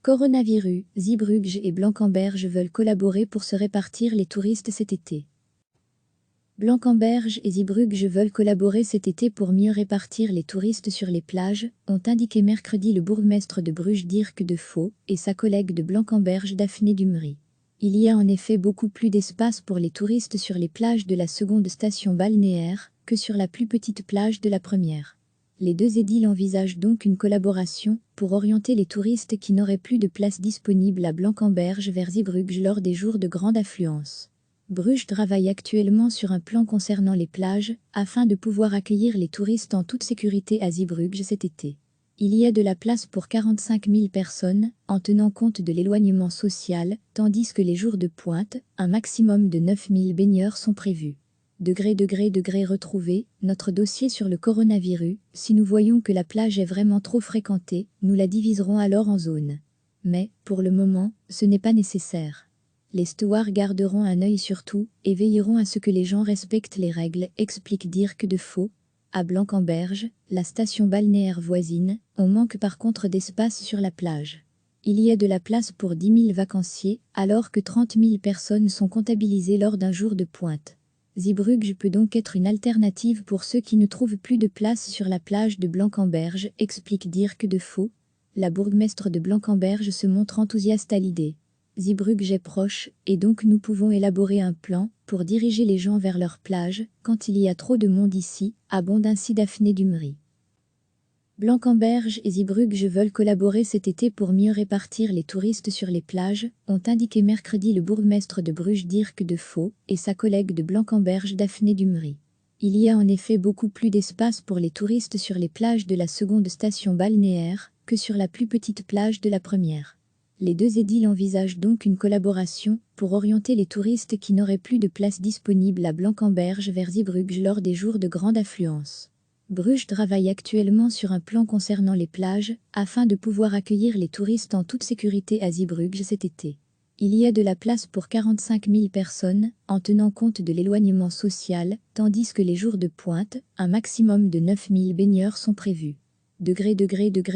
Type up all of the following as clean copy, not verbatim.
Coronavirus, Zeebrugge et Blankenberge veulent collaborer pour se répartir les touristes cet été. Blankenberge et Zeebrugge veulent collaborer cet été pour mieux répartir les touristes sur les plages, ont indiqué mercredi le bourgmestre de Bruges Dirk de Vaux et sa collègue de Blankenberge Daphné Dumry. Il y a en effet beaucoup plus d'espace pour les touristes sur les plages de la seconde station balnéaire que sur la plus petite plage de la première. Les deux édiles envisagent donc une collaboration pour orienter les touristes qui n'auraient plus de place disponible à Blankenberge vers Zeebrugge lors des jours de grande affluence. Bruges travaille actuellement sur un plan concernant les plages afin de pouvoir accueillir les touristes en toute sécurité à Zeebrugge cet été. Il y a de la place pour 45 000 personnes en tenant compte de l'éloignement social, tandis que les jours de pointe, un maximum de 9 000 baigneurs sont prévus. Degré retrouvé, notre dossier sur le coronavirus, si nous voyons que la plage est vraiment trop fréquentée, nous la diviserons alors en zones. Mais, pour le moment, ce n'est pas nécessaire. Les stewards garderont un œil sur tout et veilleront à ce que les gens respectent les règles, explique Dirk de Vaux. À Blankenberge, la station balnéaire voisine, on manque par contre d'espace sur la plage. Il y a de la place pour 10 000 vacanciers, alors que 30 000 personnes sont comptabilisées lors d'un jour de pointe. Zeebrugge peut donc être une alternative pour ceux qui ne trouvent plus de place sur la plage de Blankenberge, explique Dirk de Vaux. La bourgmestre de Blankenberge se montre enthousiaste à l'idée. Zeebrugge est proche, et donc nous pouvons élaborer un plan pour diriger les gens vers leur plage quand il y a trop de monde ici, abonde ainsi Daphné Dumry. Blankenberge et Zeebrugge veulent collaborer cet été pour mieux répartir les touristes sur les plages, ont indiqué mercredi le bourgmestre de Bruges Dirk de Vaux et sa collègue de Blankenberge Daphné Dumry. Il y a en effet beaucoup plus d'espace pour les touristes sur les plages de la seconde station balnéaire que sur la plus petite plage de la première. Les deux édiles envisagent donc une collaboration pour orienter les touristes qui n'auraient plus de place disponible à Blankenberge vers Zeebrugge lors des jours de grande affluence. Bruges travaille actuellement sur un plan concernant les plages afin de pouvoir accueillir les touristes en toute sécurité à Zeebrugge cet été. Il y a de la place pour 45 000 personnes en tenant compte de l'éloignement social, tandis que les jours de pointe, un maximum de 9 000 baigneurs sont prévus. Degré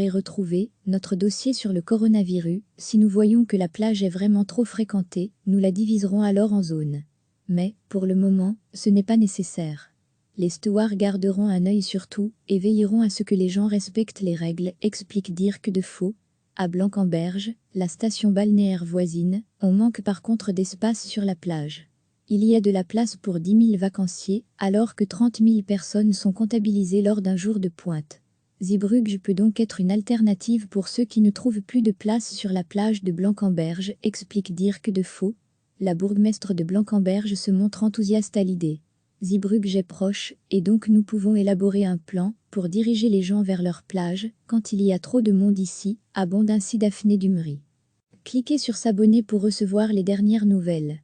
retrouvé, notre dossier sur le coronavirus, si nous voyons que la plage est vraiment trop fréquentée, nous la diviserons alors en zones. Mais, pour le moment, ce n'est pas nécessaire. Les stewards garderont un œil sur tout et veilleront à ce que les gens respectent les règles, explique Dirk de Vaux. À Blankenberge, la station balnéaire voisine, on manque par contre d'espace sur la plage. Il y a de la place pour 10 000 vacanciers, alors que 30 000 personnes sont comptabilisées lors d'un jour de pointe. Zeebrugge peut donc être une alternative pour ceux qui ne trouvent plus de place sur la plage de Blankenberge, explique Dirk de Vaux. La bourgmestre de Blankenberge se montre enthousiaste à l'idée. Zeebrugge est proche, et donc nous pouvons élaborer un plan pour diriger les gens vers leur plage quand il y a trop de monde ici, abonde ainsi Daphné Dumry. Cliquez sur s'abonner pour recevoir les dernières nouvelles.